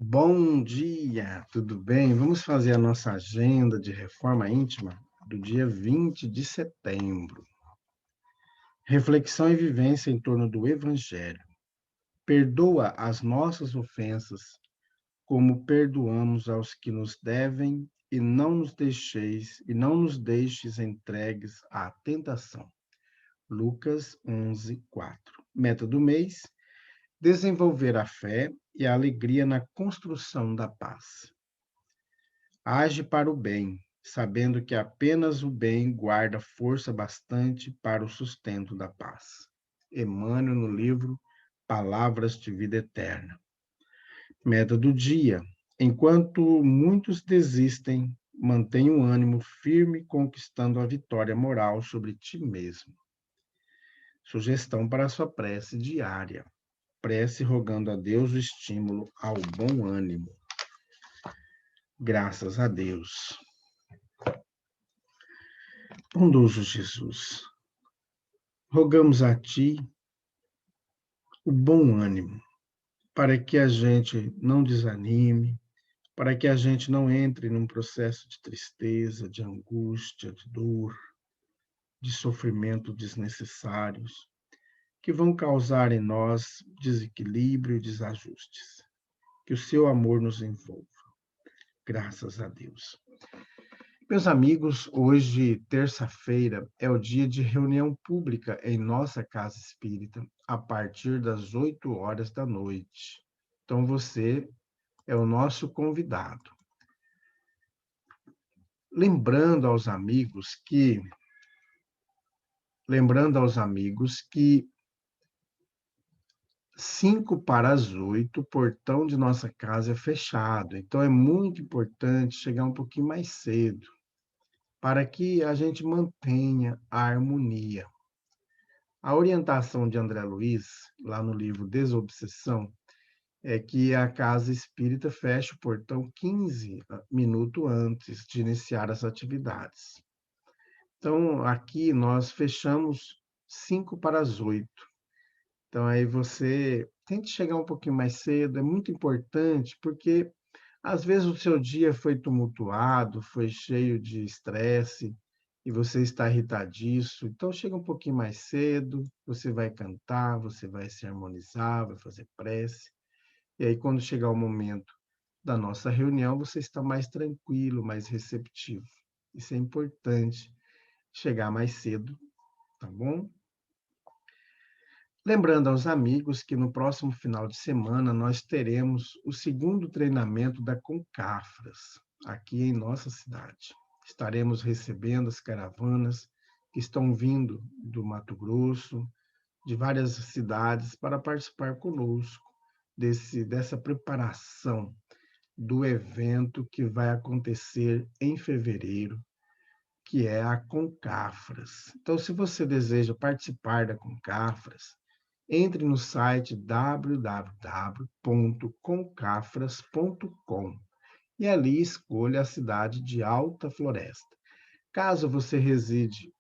Bom dia, tudo bem? Vamos fazer a nossa agenda de reforma íntima do dia 20 de setembro. Reflexão e vivência em torno do Evangelho. Perdoa as nossas ofensas, como perdoamos aos que nos devem, e não nos deixes entregues à tentação. Lucas 11:4. Meta do mês: desenvolver a fé e a alegria na construção da paz. Age para o bem, sabendo que apenas o bem guarda força bastante para o sustento da paz. Emmanuel, no livro Palavras de Vida Eterna. Meta do dia: enquanto muitos desistem, mantenha o ânimo firme, conquistando a vitória moral sobre ti mesmo. Sugestão para a sua prece diária: prece rogando a Deus o estímulo ao bom ânimo. Graças a Deus. Bondoso Jesus, rogamos a Ti o bom ânimo, para que a gente não desanime, para que a gente não entre num processo de tristeza, de angústia, de dor, de sofrimento desnecessários, que vão causar em nós desequilíbrio e desajustes. Que o Seu amor nos envolva. Graças a Deus. Meus amigos, hoje, terça-feira, é o dia de reunião pública em nossa casa espírita, a partir das 8 horas da noite. Então, você é o nosso convidado. Lembrando aos amigos que 7:55, o portão de nossa casa é fechado. Então, é muito importante chegar um pouquinho mais cedo, para que a gente mantenha a harmonia. A orientação de André Luiz, lá no livro Desobsessão, é que a casa espírita feche o portão 15 minutos antes de iniciar as atividades. Então, aqui nós fechamos 7:55. Então, aí você tente chegar um pouquinho mais cedo, é muito importante, porque às vezes o seu dia foi tumultuado, foi cheio de estresse, e você está irritadiço. Então, chega um pouquinho mais cedo, você vai cantar, você vai se harmonizar, vai fazer prece. E aí, quando chegar o momento da nossa reunião, você está mais tranquilo, mais receptivo. Isso é importante, chegar mais cedo, tá bom? Lembrando aos amigos que no próximo final de semana nós teremos o segundo treinamento da Concafras, aqui em nossa cidade. Estaremos recebendo as caravanas que estão vindo do Mato Grosso, de várias cidades, para participar conosco dessa preparação do evento que vai acontecer em fevereiro, que é a Concafras. Então, se você deseja participar da Concafras, entre no site www.concafras.com e ali escolha a cidade de Alta Floresta. Caso você reside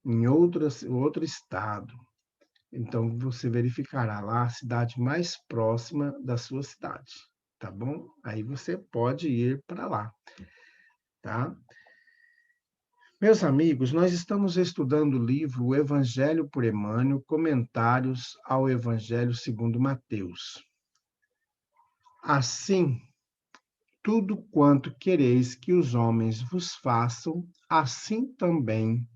em outro estado, então você verificará lá a cidade mais próxima da sua cidade, tá bom? Aí você pode ir para lá, tá? Meus amigos, nós estamos estudando o livro O Evangelho por Emmanuel, Comentários ao Evangelho segundo Mateus. Assim, tudo quanto quereis que os homens vos façam, assim também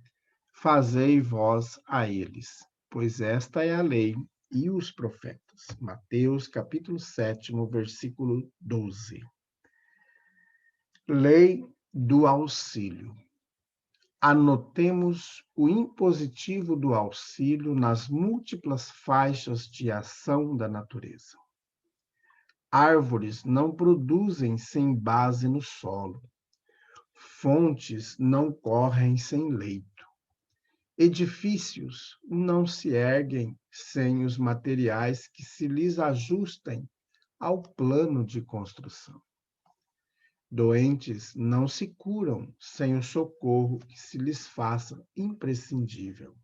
fazei vós a eles, pois esta é a lei e os profetas. Mateus, capítulo 7, versículo 12. Lei do auxílio. Anotemos o impositivo do auxílio nas múltiplas faixas de ação da natureza. Árvores não produzem sem base no solo. Fontes não correm sem leito. Edifícios não se erguem sem os materiais que se lhes ajustem ao plano de construção. Doentes não se curam sem o socorro que se lhes faça imprescindível.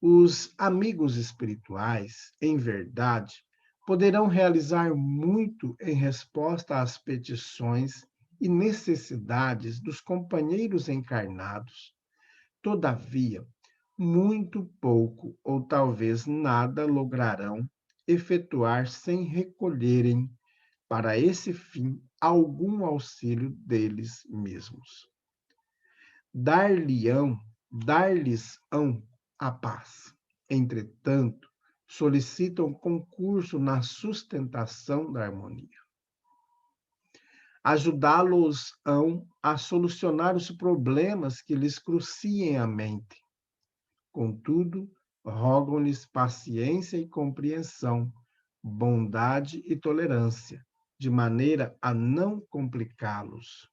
Os amigos espirituais, em verdade, poderão realizar muito em resposta às petições e necessidades dos companheiros encarnados. Todavia, muito pouco ou talvez nada lograrão efetuar sem recolherem para esse fim algum auxílio deles mesmos. Dar-lhes-ão a paz. Entretanto, solicitam concurso na sustentação da harmonia. Ajudá-los-ão a solucionar os problemas que lhes cruciem a mente. Contudo, rogam-lhes paciência e compreensão, bondade e tolerância, de maneira a não complicá-los.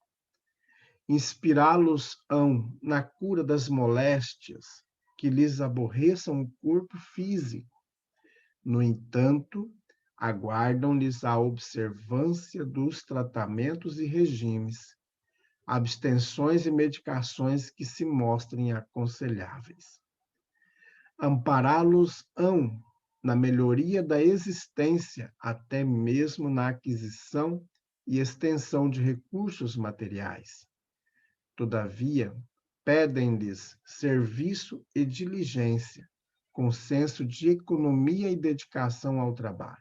Inspirá-los-ão na cura das moléstias que lhes aborreçam o corpo físico. No entanto, aguardam-lhes a observância dos tratamentos e regimes, abstenções e medicações que se mostrem aconselháveis. Ampará-los-ão na melhoria da existência, até mesmo na aquisição e extensão de recursos materiais. Todavia, pedem-lhes serviço e diligência, com senso de economia e dedicação ao trabalho.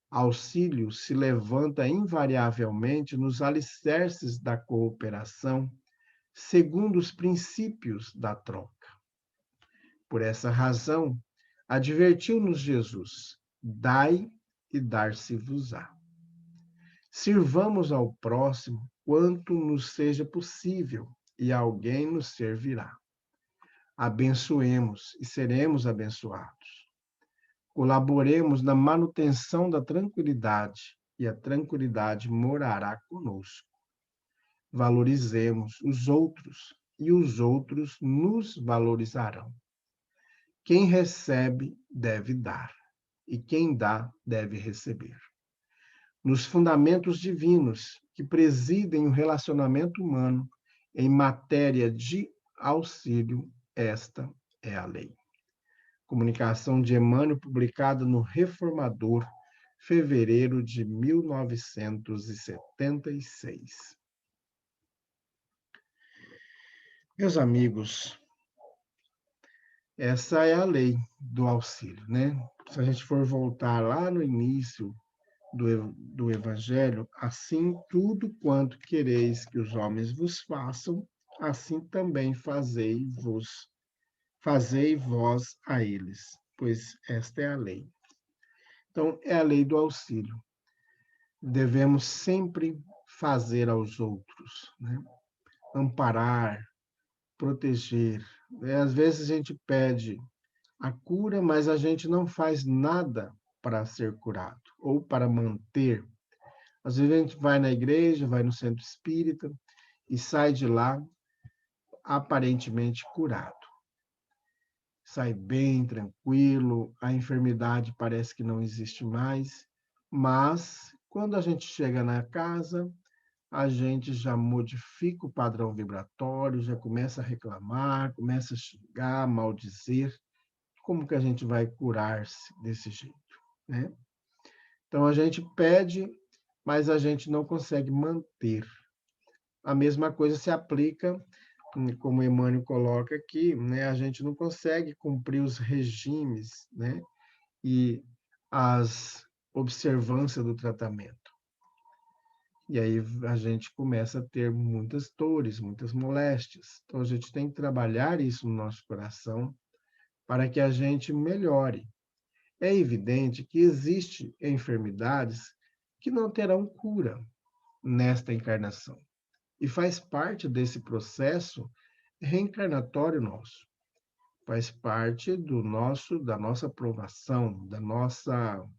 Auxílio se levanta invariavelmente nos alicerces da cooperação, segundo os princípios da troca. Por essa razão, advertiu-nos Jesus: dai e dar-se-vos-á. Sirvamos ao próximo quanto nos seja possível, e alguém nos servirá. Abençoemos e seremos abençoados. Colaboremos na manutenção da tranquilidade, e a tranquilidade morará conosco. Valorizemos os outros, e os outros nos valorizarão. Quem recebe deve dar, e quem dá deve receber. Nos fundamentos divinos que presidem o relacionamento humano em matéria de auxílio, esta é a lei. Comunicação de Emmanuel, publicada no Reformador, fevereiro de 1976. Meus amigos, essa é a lei do auxílio, né? Se a gente for voltar lá no início do Evangelho, assim tudo quanto quereis que os homens vos façam, assim também fazei vós a eles, pois esta é a lei. Então, é a lei do auxílio. Devemos sempre fazer aos outros, né? Amparar, proteger. Às vezes a gente pede a cura, mas a gente não faz nada para ser curado ou para manter. Às vezes a gente vai na igreja, vai no centro espírita e sai de lá aparentemente curado. Sai bem, tranquilo, a enfermidade parece que não existe mais, mas quando a gente chega na casa, a gente já modifica o padrão vibratório, já começa a reclamar, começa a xingar, maldizer. Como que a gente vai curar-se desse jeito, né? Então a gente pede, mas a gente não consegue manter. A mesma coisa se aplica, como Emmanuel coloca aqui, né? A gente não consegue cumprir os regimes, né? E as observâncias do tratamento. E aí a gente começa a ter muitas dores, muitas moléstias. Então a gente tem que trabalhar isso no nosso coração para que a gente melhore. É evidente que existem enfermidades que não terão cura nesta encarnação. E faz parte desse processo reencarnatório nosso. Faz parte da nossa provação, da nossa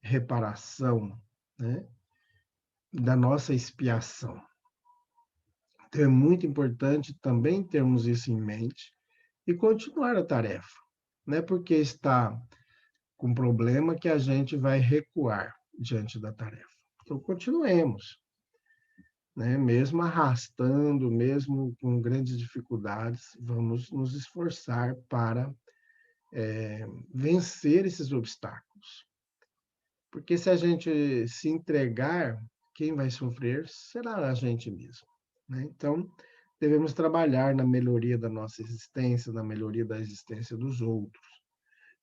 reparação, né? Da nossa expiação. Então é muito importante também termos isso em mente e continuar a tarefa. Não é porque está com problema que a gente vai recuar diante da tarefa. Então continuemos, né? Mesmo arrastando, mesmo com grandes dificuldades, vamos nos esforçar para vencer esses obstáculos. Porque se a gente se entregar, quem vai sofrer será a gente mesmo, né? Então, devemos trabalhar na melhoria da nossa existência, na melhoria da existência dos outros.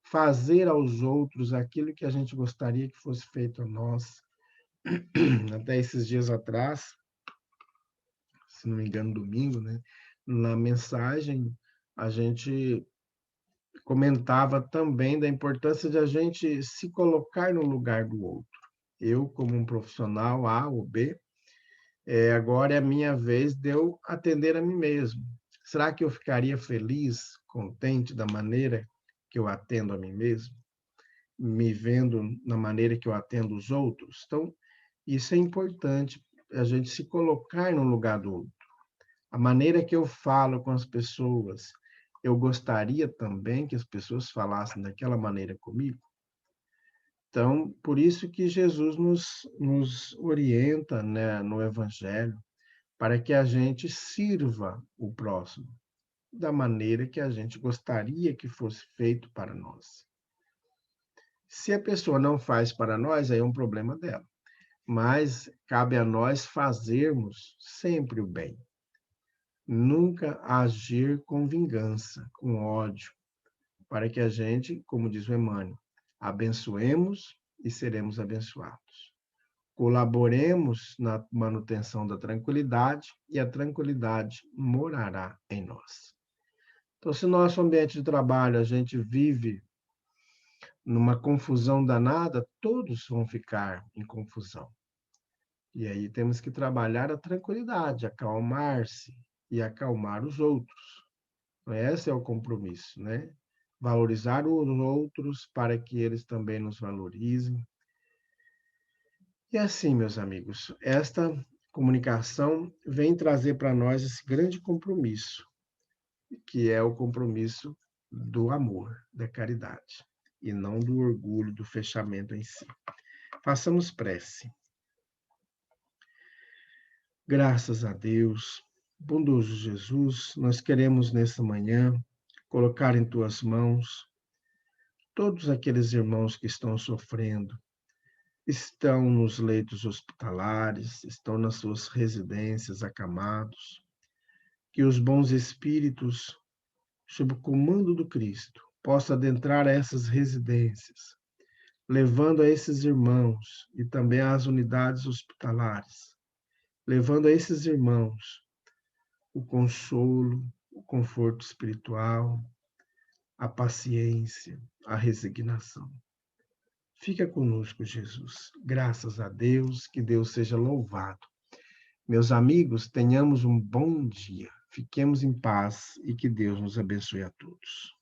Fazer aos outros aquilo que a gente gostaria que fosse feito a nós. Até esses dias atrás, se não me engano, domingo, né? Na mensagem, a gente comentava também da importância de a gente se colocar no lugar do outro. Eu, como um profissional A ou B, agora é a minha vez de eu atender a mim mesmo. Será que eu ficaria feliz, contente da maneira que eu atendo a mim mesmo? Me vendo na maneira que eu atendo os outros? Então, isso é importante, a gente se colocar no lugar do outro. A maneira que eu falo com as pessoas, eu gostaria também que as pessoas falassem daquela maneira comigo. Então, por isso que Jesus nos orienta, né, no Evangelho, para que a gente sirva o próximo da maneira que a gente gostaria que fosse feito para nós. Se a pessoa não faz para nós, aí é um problema dela. Mas cabe a nós fazermos sempre o bem. Nunca agir com vingança, com ódio, para que a gente, como diz o Emmanuel, abençoemos e seremos abençoados. Colaboremos na manutenção da tranquilidade e a tranquilidade morará em nós. Então, se no nosso ambiente de trabalho a gente vive numa confusão danada, todos vão ficar em confusão. E aí temos que trabalhar a tranquilidade, acalmar-se e acalmar os outros. Esse é o compromisso, né? Valorizar os outros para que eles também nos valorizem. E assim, meus amigos, esta comunicação vem trazer para nós esse grande compromisso, que é o compromisso do amor, da caridade, e não do orgulho, do fechamento em si. Façamos prece. Graças a Deus, bondoso Jesus, nós queremos nessa manhã colocar em tuas mãos todos aqueles irmãos que estão sofrendo, estão nos leitos hospitalares, estão nas suas residências acamados, que os bons espíritos, sob o comando do Cristo, possam adentrar essas residências, levando a esses irmãos e também às unidades hospitalares, levando a esses irmãos o consolo, o conforto espiritual, a paciência, a resignação. Fica conosco, Jesus. Graças a Deus, que Deus seja louvado. Meus amigos, tenhamos um bom dia. Fiquemos em paz e que Deus nos abençoe a todos.